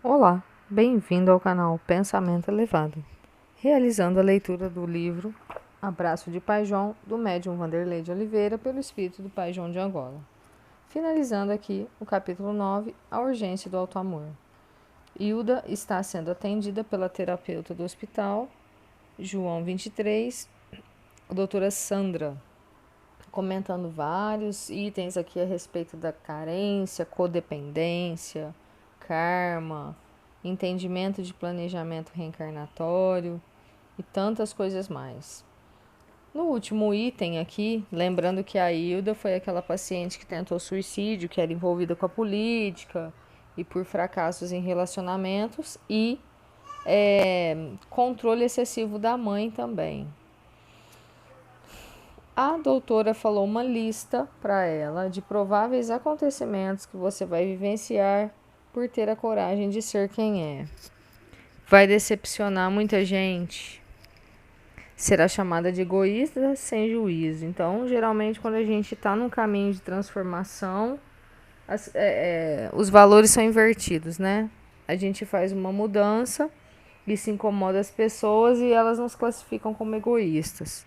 Olá, bem-vindo ao canal Pensamento Elevado, realizando a leitura do livro Abraço de Pai João, do médium Vanderlei de Oliveira, pelo espírito do Pai João de Angola. Finalizando aqui o capítulo 9, a urgência do auto-amor. Hilda está sendo atendida pela terapeuta do hospital, João 23, a doutora Sandra, comentando vários itens aqui a respeito da carência, codependência, karma, entendimento de planejamento reencarnatório e tantas coisas mais. No último item aqui, lembrando que a Hilda foi aquela paciente que tentou suicídio, que era envolvida com a política e por fracassos em relacionamentos e controle excessivo da mãe também. A doutora falou uma lista para ela de prováveis acontecimentos que você vai vivenciar por ter a coragem de ser quem é. Vai decepcionar muita gente. Será chamada de egoísta sem juízo. Então, geralmente, quando a gente está num caminho de transformação, os valores são invertidos, né? A gente faz uma mudança e se incomoda as pessoas e elas nos classificam como egoístas.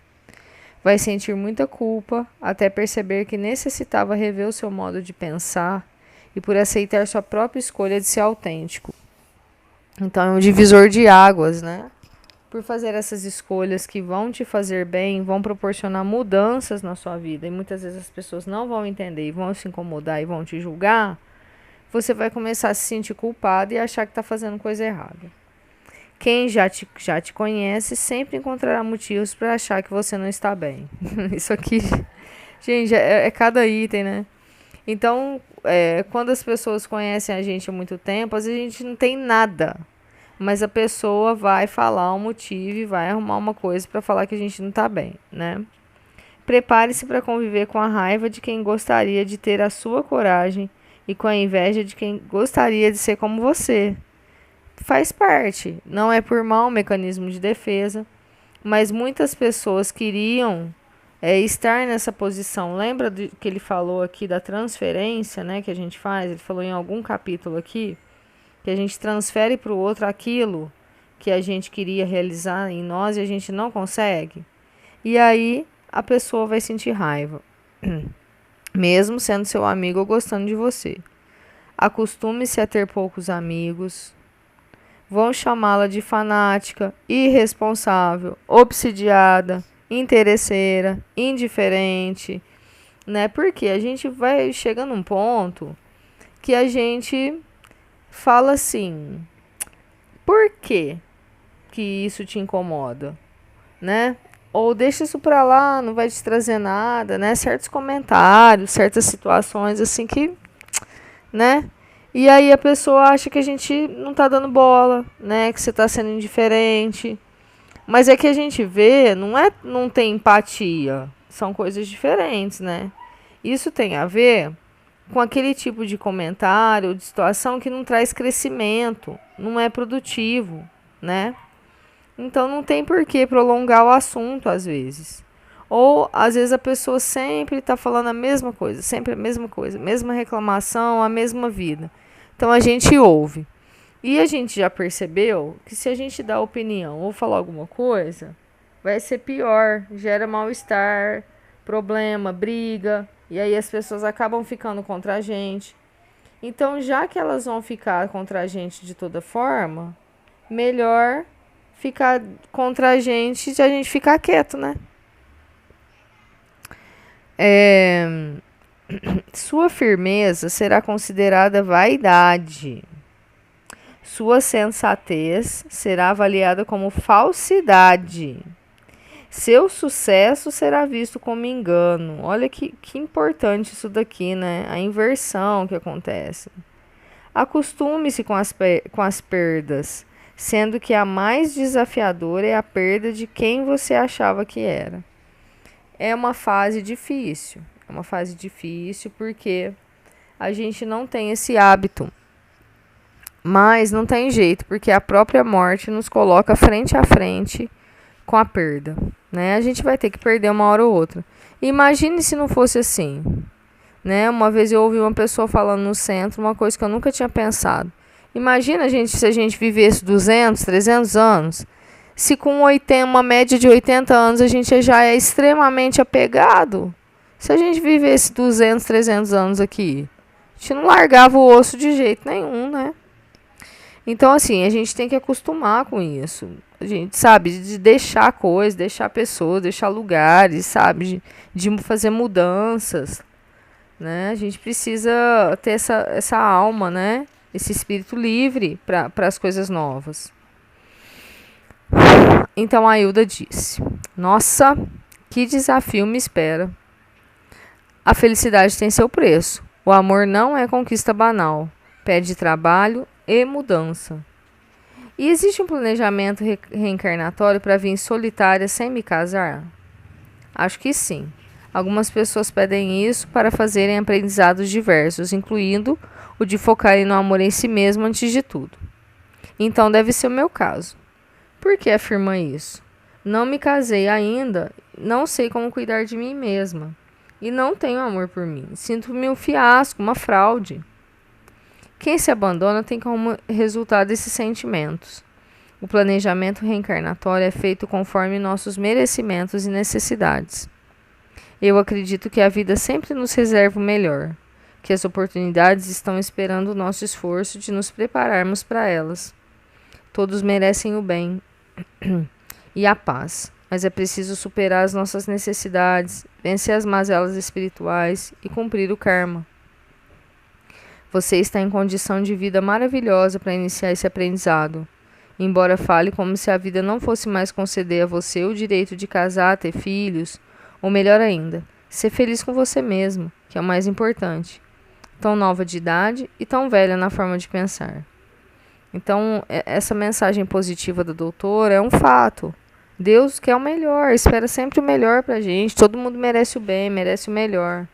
Vai sentir muita culpa até perceber que necessitava rever o seu modo de pensar e por aceitar sua própria escolha de ser autêntico. Então é um divisor de águas, né? Por fazer essas escolhas que vão te fazer bem, vão proporcionar mudanças na sua vida e muitas vezes as pessoas não vão entender e vão se incomodar e vão te julgar, você vai começar a se sentir culpado e achar que está fazendo coisa errada. Quem já te conhece sempre encontrará motivos para achar que você não está bem. Isso aqui, gente, é cada item, né? Então, quando as pessoas conhecem a gente há muito tempo, às vezes a gente não tem nada. Mas a pessoa vai falar um motivo e vai arrumar uma coisa para falar que a gente não está bem, né? Prepare-se para conviver com a raiva de quem gostaria de ter a sua coragem e com a inveja de quem gostaria de ser como você. Faz parte, não é por mal um mecanismo de defesa, mas muitas pessoas queriam estar nessa posição. Lembra que ele falou aqui da transferência, né, que a gente faz? Ele falou em algum capítulo aqui que a gente transfere para o outro aquilo que a gente queria realizar em nós e a gente não consegue. E aí a pessoa vai sentir raiva, mesmo sendo seu amigo ou gostando de você. Acostume-se a ter poucos amigos. Vão chamá-la de fanática, irresponsável, obsidiada, interesseira, indiferente, né? Porque a gente vai chegando num ponto que a gente fala assim: por que isso te incomoda, né? Ou deixa isso pra lá, não vai te trazer nada, né? Certos comentários, certas situações assim que, né? E aí a pessoa acha que a gente não tá dando bola, né? Que você tá sendo indiferente. Mas é que a gente vê, não tem empatia. São coisas diferentes, né? Isso tem a ver com aquele tipo de comentário, de situação que não traz crescimento, não é produtivo, né? Então não tem por que prolongar o assunto às vezes. Ou às vezes a pessoa sempre está falando a mesma coisa, sempre a mesma coisa, mesma reclamação, a mesma vida. Então a gente ouve. E a gente já percebeu que se a gente dá opinião ou falar alguma coisa, vai ser pior, gera mal-estar, problema, briga, e aí as pessoas acabam ficando contra a gente. Então, já que elas vão ficar contra a gente de toda forma, melhor ficar contra a gente e a gente ficar quieto, né? Sua firmeza será considerada vaidade. Sua sensatez será avaliada como falsidade. Seu sucesso será visto como engano. Olha que importante isso daqui, né? A inversão que acontece. Acostume-se com as perdas, sendo que a mais desafiadora é a perda de quem você achava que era. É uma fase difícil. É uma fase difícil porque a gente não tem esse hábito. Mas não tem jeito, porque a própria morte nos coloca frente a frente com a perda, né? A gente vai ter que perder uma hora ou outra. Imagine se não fosse assim, né? Uma vez eu ouvi uma pessoa falando no centro uma coisa que eu nunca tinha pensado. Imagina, gente, se a gente vivesse 200, 300 anos. Se com 80, uma média de 80 anos a gente já é extremamente apegado. Se a gente vivesse 200, 300 anos aqui, a gente não largava o osso de jeito nenhum, né? Então, assim, a gente tem que acostumar com isso. A gente, sabe, de deixar coisas, deixar pessoas, deixar lugares, sabe? De fazer mudanças, né? A gente precisa ter essa alma, né? Esse espírito livre para as coisas novas. Então a Hilda disse: Nossa, que desafio me espera. A felicidade tem seu preço. O amor não é conquista banal. Pede trabalho e mudança. E existe um planejamento reencarnatório para vir solitária sem me casar? Acho que sim. Algumas pessoas pedem isso para fazerem aprendizados diversos, incluindo o de focarem no amor em si mesmo antes de tudo. Então deve ser o meu caso. Por que afirma isso? Não me casei ainda, não sei como cuidar de mim mesma. E não tenho amor por mim. Sinto-me um fiasco, uma fraude. Quem se abandona tem como resultado esses sentimentos. O planejamento reencarnatório é feito conforme nossos merecimentos e necessidades. Eu acredito que a vida sempre nos reserva o melhor, que as oportunidades estão esperando o nosso esforço de nos prepararmos para elas. Todos merecem o bem e a paz, mas é preciso superar as nossas necessidades, vencer as mazelas espirituais e cumprir o karma. Você está em condição de vida maravilhosa para iniciar esse aprendizado. Embora fale como se a vida não fosse mais conceder a você o direito de casar, ter filhos, ou melhor ainda, ser feliz com você mesmo, que é o mais importante. Tão nova de idade e tão velha na forma de pensar. Então, essa mensagem positiva do doutor é um fato. Deus quer o melhor, espera sempre o melhor pra gente. Todo mundo merece o bem, merece o melhor.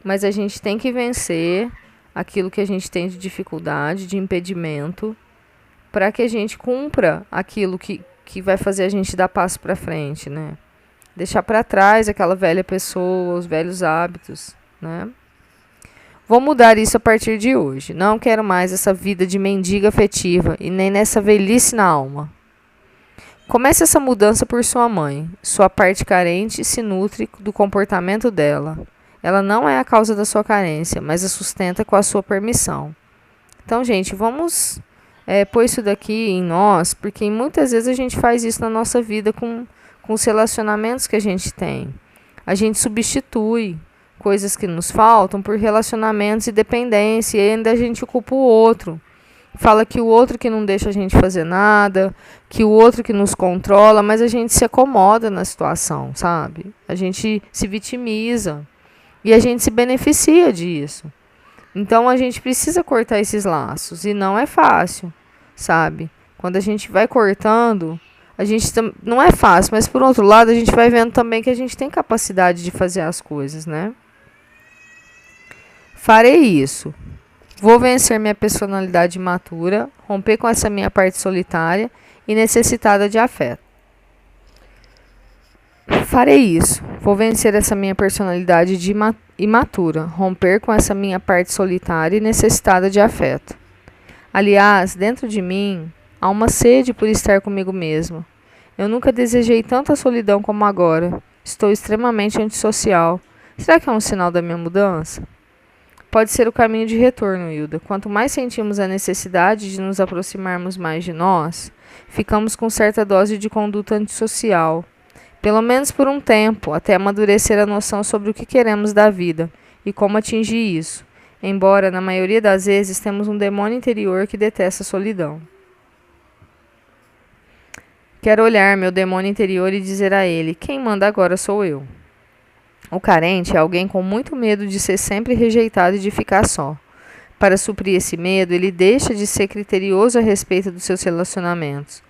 Mas a gente tem que vencer aquilo que a gente tem de dificuldade, de impedimento, para que a gente cumpra aquilo que vai fazer a gente dar passo para frente, né? Deixar para trás aquela velha pessoa, os velhos hábitos, né? Vou mudar isso a partir de hoje. Não quero mais essa vida de mendiga afetiva e nem nessa velhice na alma. Comece essa mudança por sua mãe. Sua parte carente se nutre do comportamento dela. Ela não é a causa da sua carência, mas a sustenta com a sua permissão. Então, gente, vamos pôr isso daqui em nós, porque muitas vezes a gente faz isso na nossa vida com os relacionamentos que a gente tem. A gente substitui coisas que nos faltam por relacionamentos e dependência, e ainda a gente culpa o outro. Fala que o outro que não deixa a gente fazer nada, que o outro que nos controla, mas a gente se acomoda na situação, sabe? A gente se vitimiza e a gente se beneficia disso. Então a gente precisa cortar esses laços e não é fácil, sabe? Quando a gente vai cortando, a gente não é fácil, mas por outro lado a gente vai vendo também que a gente tem capacidade de fazer as coisas, né? Farei isso. Vou vencer minha personalidade imatura, romper com essa minha parte solitária e necessitada de afeto. Farei isso. Vou vencer essa minha personalidade imatura, romper com essa minha parte solitária e necessitada de afeto. Aliás, dentro de mim, há uma sede por estar comigo mesma. Eu nunca desejei tanta solidão como agora. Estou extremamente antissocial. Será que é um sinal da minha mudança? Pode ser o caminho de retorno, Hilda. Quanto mais sentimos a necessidade de nos aproximarmos mais de nós, ficamos com certa dose de conduta antissocial. Pelo menos por um tempo, até amadurecer a noção sobre o que queremos da vida e como atingir isso. Embora, na maioria das vezes, temos um demônio interior que detesta a solidão. Quero olhar meu demônio interior e dizer a ele: quem manda agora sou eu. O carente é alguém com muito medo de ser sempre rejeitado e de ficar só. Para suprir esse medo, ele deixa de ser criterioso a respeito dos seus relacionamentos.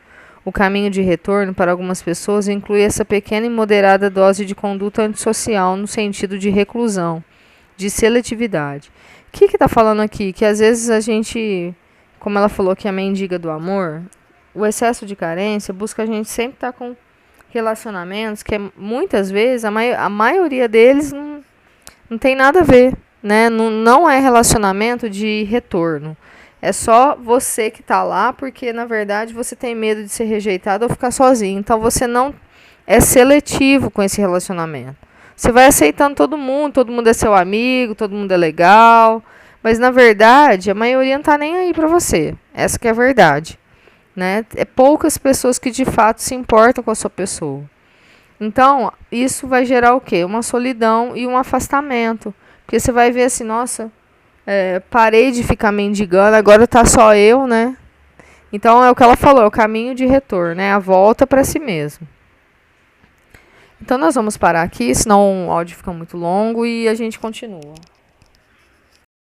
O caminho de retorno para algumas pessoas inclui essa pequena e moderada dose de conduta antissocial no sentido de reclusão, de seletividade. O que está falando aqui? Que às vezes a gente, como ela falou que é a mendiga do amor, o excesso de carência busca a gente sempre estar com relacionamentos que muitas vezes, a maioria deles não tem nada a ver, né? Não é relacionamento de retorno. É só você que tá lá porque, na verdade, você tem medo de ser rejeitado ou ficar sozinho. Então, você não é seletivo com esse relacionamento. Você vai aceitando todo mundo é seu amigo, todo mundo é legal. Mas, na verdade, a maioria não tá nem aí pra você. Essa que é a verdade, né? É poucas pessoas que, de fato, se importam com a sua pessoa. Então, isso vai gerar o quê? Uma solidão e um afastamento. Porque você vai ver assim, nossa, parei de ficar mendigando, agora tá só eu, né? Então, é o que ela falou, é o caminho de retorno, né? A volta para si mesmo. Então, nós vamos parar aqui, senão o áudio fica muito longo e a gente continua.